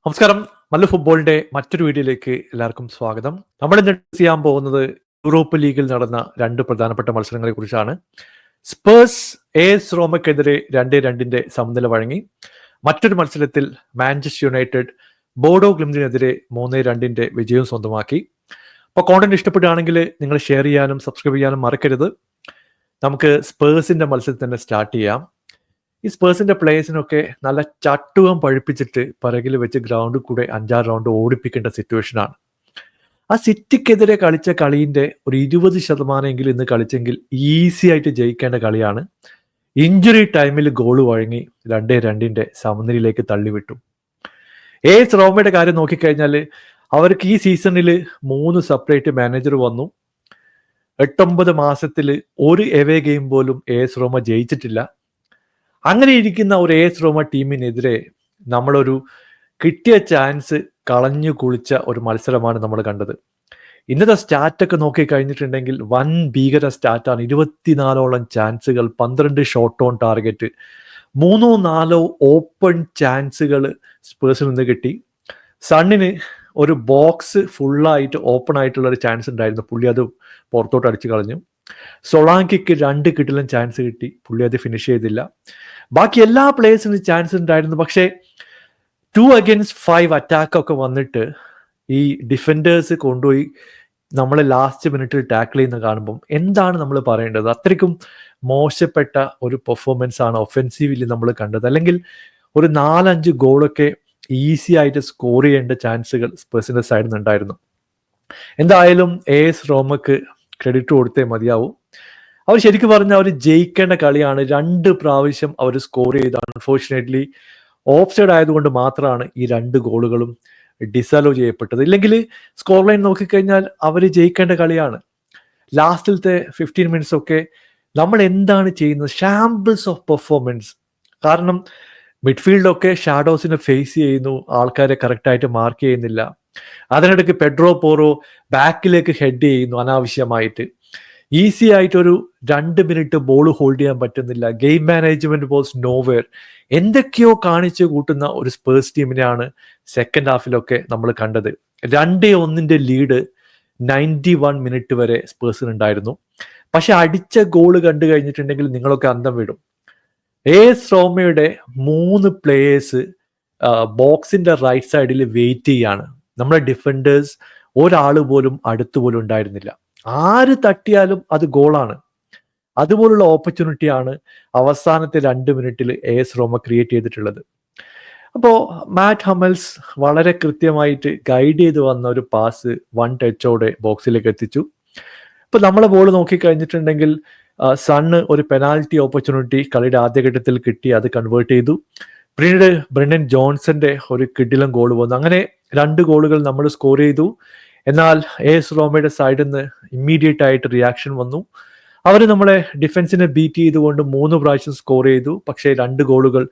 നമസ്കാരം. നല്ല ഫുട്ബോളിന്റെ മറ്റൊരു വീഡിയോയിലേക്ക് എല്ലാവർക്കും സ്വാഗതം. നമ്മൾ ഇന്ന് ഡിസ്കസ് ചെയ്യാൻ പോകുന്നത് യൂറോപ്പ് ലീഗിൽ നടന്ന രണ്ട് പ്രധാനപ്പെട്ട മത്സരങ്ങളെ കുറിച്ചാണ്. സ്പേഴ്സ് AS റോമയ്ക്കെതിരെ 2-2 സമനില വഴങ്ങി. മറ്റൊരു മത്സരത്തിൽ മാഞ്ചസ്റ്റർ യുണൈറ്റഡ് ബോഡോ ഗ്ലിംസിനെതിരെ 3-2 വിജയം സ്വന്തമാക്കി. അപ്പോൾ കോണ്ടന്റ് ഇഷ്ടപ്പെടുകയാണെങ്കിൽ നിങ്ങൾ ഷെയർ ചെയ്യാനും സബ്സ്ക്രൈബ് ചെയ്യാനും മറക്കരുത്. നമുക്ക് സ്പേഴ്സിന്റെ മത്സരത്തിൽ തന്നെ സ്റ്റാർട്ട് ചെയ്യാം. ഈ സ്പേഴ്സിന്റെ പ്ലേയേഴ്സിനൊക്കെ നല്ല ചട്ടുകം പഴിപ്പിച്ചിട്ട് പിറകിൽ വെച്ച് ഗ്രൗണ്ടിൽ കൂടെ 5-6 റൗണ്ട് ഓടിപ്പിക്കേണ്ട സിറ്റുവേഷനാണ്. ആ സിറ്റിക്കെതിരെ കളിച്ച കളീൻ്റെ ഒരു 20% ഇന്ന് കളിച്ചെങ്കിൽ ഈസി ആയിട്ട് ജയിക്കേണ്ട കളിയാണ്. ഇഞ്ചുറി ടൈമിൽ ഗോൾ വഴങ്ങി 2-2 സമനിലയിലേക്ക് തള്ളിവിട്ടു. AS റോമയുടെ കാര്യം നോക്കിക്കഴിഞ്ഞാൽ അവർക്ക് ഈ സീസണിൽ 3 സെപ്പറേറ്റ് മാനേജർ വന്നു. 8-9 മാസത്തിൽ ഒരു എവേ ഗെയിം പോലും AS റോമ ജയിച്ചിട്ടില്ല. അങ്ങനെ ഇരിക്കുന്ന ഒരു AS റോമ ടീമിനെതിരെ നമ്മളൊരു കിട്ടിയ ചാൻസ് കളഞ്ഞു കുളിച്ച ഒരു മത്സരമാണ് നമ്മൾ കണ്ടത്. ഇന്നത്തെ സ്റ്റാറ്റൊക്കെ നോക്കി കഴിഞ്ഞിട്ടുണ്ടെങ്കിൽ വൻ ഭീകര സ്റ്റാറ്റാണ്. 24ഓളം ചാൻസുകൾ, 12 ഷോട്ട് ഓൺ ടാർഗറ്റ്, 3-4 ഓപ്പൺ ചാൻസുകൾ സ്പേഴ്സിൽ നിന്ന് കിട്ടി. സണ്ണിന് ഒരു ബോക്സ് ഫുള്ളായിട്ട് ഓപ്പൺ ആയിട്ടുള്ള ഒരു ചാൻസ് ഉണ്ടായിരുന്നു, പുള്ളി അത് പുറത്തോട്ട് അടിച്ചു കളഞ്ഞു. സൊളാങ്കിക്ക് 2 കിട്ടിലും ചാൻസ് കിട്ടി, പുള്ളി അത് ഫിനിഷ് ചെയ്തില്ല. ബാക്കി എല്ലാ പ്ലേയേഴ്സിനും ചാൻസ് ഉണ്ടായിരുന്നു. പക്ഷേ 2 against 5 അറ്റാക്കൊക്കെ വന്നിട്ട് ഈ ഡിഫൻഡേഴ്സ് കൊണ്ടുപോയി നമ്മളെ ലാസ്റ്റ് മിനിറ്റിൽ ടാക്കിൾ ചെയ്യുന്ന കാണുമ്പം എന്താണ് നമ്മൾ പറയേണ്ടത്? അത്രയ്ക്കും മോശപ്പെട്ട ഒരു പെർഫോമൻസ് ആണ് ഒഫെൻസീവിൽ നമ്മൾ കണ്ടത്. അല്ലെങ്കിൽ ഒരു 4-5 ഗോളൊക്കെ ഈസി ആയിട്ട് സ്കോർ ചെയ്യേണ്ട ചാൻസുകൾ സ്പേഴ്സിന്റെ സൈഡിൽ നിന്നുണ്ടായിരുന്നു. എന്തായാലും AS റോമക്ക് ക്രെഡിറ്റ് കൊടുത്തേ മതിയാവും. അവർ ശരിക്കും പറഞ്ഞാൽ അവർ ജയിക്കേണ്ട കളിയാണ്. 2 പ്രാവശ്യം അവർ സ്കോർ ചെയ്ത് അൺഫോർച്ചുനേറ്റ്ലി ഓഫ് സൈഡ് ആയതുകൊണ്ട് മാത്രമാണ് ഈ 2 ഗോളുകളും ഡിസലോ ചെയ്യപ്പെട്ടത്. ഇല്ലെങ്കിൽ സ്കോർ ലൈൻ നോക്കിക്കഴിഞ്ഞാൽ അവർ ജയിക്കേണ്ട കളിയാണ്. ലാസ്റ്റിലത്തെ 15 മിനിറ്റ്സ് ഒക്കെ നമ്മൾ എന്താണ് ചെയ്യുന്നത്? ഷാംബിൾസ് ഓഫ് പെർഫോമൻസ്. കാരണം മിഡ്ഫീൽഡൊക്കെ ഷാഡോസിനെ ഫേസ് ചെയ്യുന്നു, ആൾക്കാരെ കറക്റ്റായിട്ട് മാർക്ക് ചെയ്യുന്നില്ല. അതിനിടയ്ക്ക് പെഡ്രോ പോറോ ബാക്കിലേക്ക് ഹെഡ് ചെയ്യുന്നു അനാവശ്യമായിട്ട്. ഈസി ആയിട്ടൊരു 2 മിനിറ്റ് ബോൾ ഹോൾഡ് ചെയ്യാൻ പറ്റുന്നില്ല. Game management was nowhere. എന്തൊക്കെയോ കാണിച്ചു കൂട്ടുന്ന ഒരു സ്പേഴ്സ് ടീമിനെയാണ് സെക്കൻഡ് ഹാഫിലൊക്കെ നമ്മൾ കണ്ടത്. 2-1 ലീഡ് 91 മിനിറ്റ് വരെ സ്പേഴ്സിനുണ്ടായിരുന്നു. പക്ഷെ അടിച്ച ഗോള് കണ്ടു കഴിഞ്ഞിട്ടുണ്ടെങ്കിൽ നിങ്ങളൊക്കെ അന്തം വിടും. AS റോമയുടെ 3 പ്ലേയേഴ്സ് ബോക്സിന്റെ റൈറ്റ് സൈഡിൽ വെയിറ്റ് ചെയ്യാണ്. നമ്മുടെ ഡിഫൻഡേഴ്സ് ഒരാൾ പോലും അടുത്തുപോലും ഉണ്ടായിരുന്നില്ല. ആര് തട്ടിയാലും അത് ഗോളാണ്. അതുപോലുള്ള ഓപ്പർച്യൂണിറ്റിയാണ് അവസാനത്തെ 2 മിനിറ്റിൽ AS റോമ ക്രിയേറ്റ് ചെയ്തിട്ടുള്ളത്. അപ്പോൾ മാറ്റ് ഹമ്മൽസ് വളരെ കൃത്യമായിട്ട് ഗൈഡ് ചെയ്ത് വന്ന ഒരു പാസ് 1 ടച്ചോടെ ബോക്സിലേക്ക് എത്തിച്ചു. ഇപ്പൊ നമ്മളെ ബോൾ നോക്കിക്കഴിഞ്ഞിട്ടുണ്ടെങ്കിൽ സണ്ണ് ഒരു പെനാൽറ്റി ഓപ്പർച്യൂണിറ്റി കളിയുടെ ആദ്യഘട്ടത്തിൽ കിട്ടി, അത് കൺവേർട്ട് ചെയ്തു. പിന്നീട് ബ്രെൻഡൻ ജോൺസന്റെ ഒരു കിടിലൻ ഗോൾ വന്നു. അങ്ങനെ 2 ഗോളുകൾ നമ്മൾ സ്കോർ ചെയ്തു. എന്നാൽ AS റോമയുടെ സൈഡിൽ നിന്ന് ഇമ്മീഡിയറ്റ് ആയിട്ട് റിയാക്ഷൻ വന്നു. അവർ നമ്മളെ ഡിഫൻസിനെ ബീറ്റ് ചെയ്തുകൊണ്ട് 3 പ്രാവശ്യം സ്കോർ ചെയ്തു. പക്ഷേ 2 ഗോളുകൾ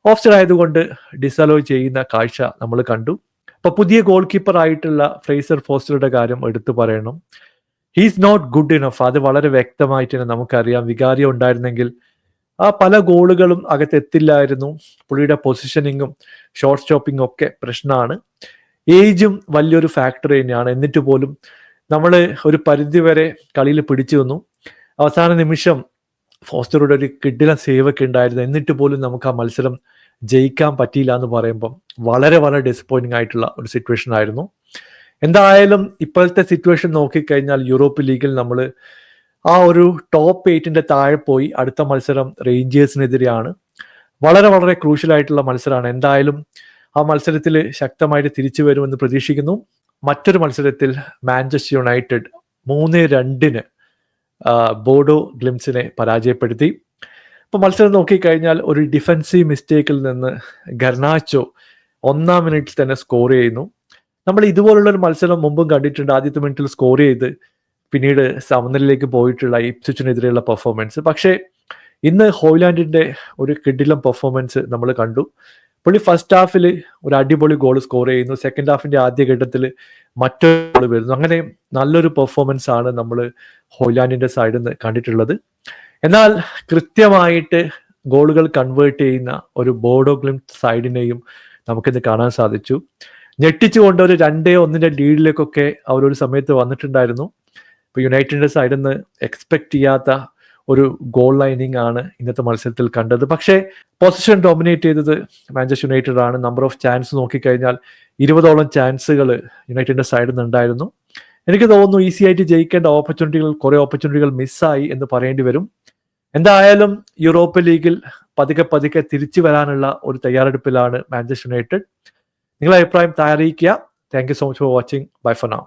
ഓഫ് സൈഡ് ആയതുകൊണ്ട് ഡിസലോ ചെയ്യുന്ന കാഴ്ച നമ്മൾ കണ്ടു. അപ്പൊ പുതിയ ഗോൾ കീപ്പർ ആയിട്ടുള്ള ഫ്രേസർ ഫോസ്റ്ററുടെ കാര്യം എടുത്തു പറയണം. He's not good enough. അത് വളരെ വ്യക്തമായിട്ട് തന്നെ നമുക്കറിയാം. വികാരിയം ഉണ്ടായിരുന്നെങ്കിൽ ആ പല ഗോളുകളും അകത്തെത്തില്ലായിരുന്നു. പുള്ളിയുടെ പൊസിഷനിങ്ങും ഷോർട്ട് സ്റ്റോപ്പിങ്ങും ഒക്കെ പ്രശ്നമാണ്. ഏജും വലിയൊരു ഫാക്ടർ തന്നെയാണ്. എന്നിട്ട് പോലും നമ്മൾ ഒരു പരിധി വരെ കളിയിൽ പിടിച്ചു നിന്നു. അവസാന നിമിഷം ഫോസ്റ്ററുടെ ഒരു കിടിലൻ സേവ് ഒക്കെ ഉണ്ടായിരുന്നു. എന്നിട്ട് പോലും നമുക്ക് ആ മത്സരം ജയിക്കാൻ പറ്റിയില്ല എന്ന് പറയുമ്പം വളരെ വളരെ ഡിസപ്പോയിന്റിംഗ് ആയിട്ടുള്ള ഒരു സിറ്റുവേഷൻ ആയിരുന്നു. എന്തായാലും ഇപ്പോഴത്തെ സിറ്റുവേഷൻ നോക്കിക്കഴിഞ്ഞാൽ യൂറോപ്പ് ലീഗിൽ നമ്മൾ ആ ഒരു ടോപ്പ് 8 താഴെ പോയി. അടുത്ത മത്സരം റേഞ്ചേഴ്സിനെതിരെയാണ്. വളരെ വളരെ ക്രൂഷ്യൽ ആയിട്ടുള്ള മത്സരമാണ്. എന്തായാലും ആ മത്സരത്തിൽ ശക്തമായിട്ട് തിരിച്ചു വരുമെന്ന് പ്രതീക്ഷിക്കുന്നു. മറ്റൊരു മത്സരത്തിൽ മാഞ്ചസ്റ്റർ യുണൈറ്റഡ് 3-2 ബോഡോ ഗ്ലിംസിനെ പരാജയപ്പെടുത്തി. ഇപ്പൊ മത്സരം നോക്കിക്കഴിഞ്ഞാൽ ഒരു ഡിഫൻസീവ് മിസ്റ്റേക്കിൽ നിന്ന് ഗർനാച്ചോ 1-ാം മിനിറ്റിൽ തന്നെ സ്കോർ ചെയ്യുന്നു. നമ്മൾ ഇതുപോലുള്ള ഒരു മത്സരം മുമ്പും കണ്ടിട്ടുണ്ട്. ആദ്യത്തെ മിനിറ്റിൽ സ്കോർ ചെയ്ത് പിന്നീട് സമനിലയിലേക്ക് പോയിട്ടുള്ള ഇപ്സ്വിച്ചിനെതിരെയുള്ള പെർഫോമൻസ്. പക്ഷേ ഇന്ന് ഹോയ്ലാൻഡിന്റെ ഒരു കിടിലം പെർഫോമൻസ് നമ്മൾ കണ്ടു. പുള്ളി ഫസ്റ്റ് ഹാഫിൽ ഒരു അടിപൊളി ഗോൾ സ്കോർ ചെയ്യുന്നു. സെക്കൻഡ് ഹാഫിന്റെ ആദ്യഘട്ടത്തിൽ മറ്റൊരു ഗോൾ വരുന്നു. അങ്ങനെ നല്ലൊരു പെർഫോമൻസ് ആണ് നമ്മൾ ഹോയ്ലാൻഡിന്റെ സൈഡിൽ നിന്ന് കണ്ടിട്ടുള്ളത്. എന്നാൽ കൃത്യമായിട്ട് ഗോളുകൾ കൺവേർട്ട് ചെയ്യുന്ന ഒരു ബോഡോ ഗ്ലിംസ് സൈഡിനെയും നമുക്കിന്ന് കാണാൻ സാധിച്ചു. ഞെട്ടിച്ചുകൊണ്ട് ഒരു 2-1 ലീഡിലേക്കൊക്കെ അവരൊരു സമയത്ത് വന്നിട്ടുണ്ടായിരുന്നു. ഇപ്പൊ യുണൈറ്റഡിന്റെ സൈഡിൽ നിന്ന് എക്സ്പെക്ട് ചെയ്യാത്ത ഒരു ഗോൾ ലൈനിങ് ആണ് ഇന്നത്തെ മത്സരത്തിൽ കണ്ടത്. പക്ഷേ പൊസിഷൻ ഡോമിനേറ്റ് ചെയ്തത് മാഞ്ചസ്റ്റർ യുണൈറ്റഡ് ആണ്. നമ്പർ ഓഫ് ചാൻസ് നോക്കിക്കഴിഞ്ഞാൽ 20ഓളം ചാൻസുകൾ യുണൈറ്റഡിന്റെ സൈഡിൽ നിന്ന് ഉണ്ടായിരുന്നു. എനിക്ക് തോന്നുന്നു ഈസി ആയിട്ട് ജയിക്കേണ്ട കുറെ ഓപ്പർച്യൂണിറ്റികൾ മിസ്സായി എന്ന് പറയേണ്ടി വരും. എന്തായാലും യൂറോപ്യൻ ലീഗിൽ പതുക്കെ തിരിച്ചു വരാനുള്ള ഒരു തയ്യാറെടുപ്പിലാണ് മാഞ്ചസ്റ്റർ യുണൈറ്റഡ്. നിങ്ങളുടെ അഭിപ്രായം അറിയിക്കുക. Thank you so much for watching. Bye for now.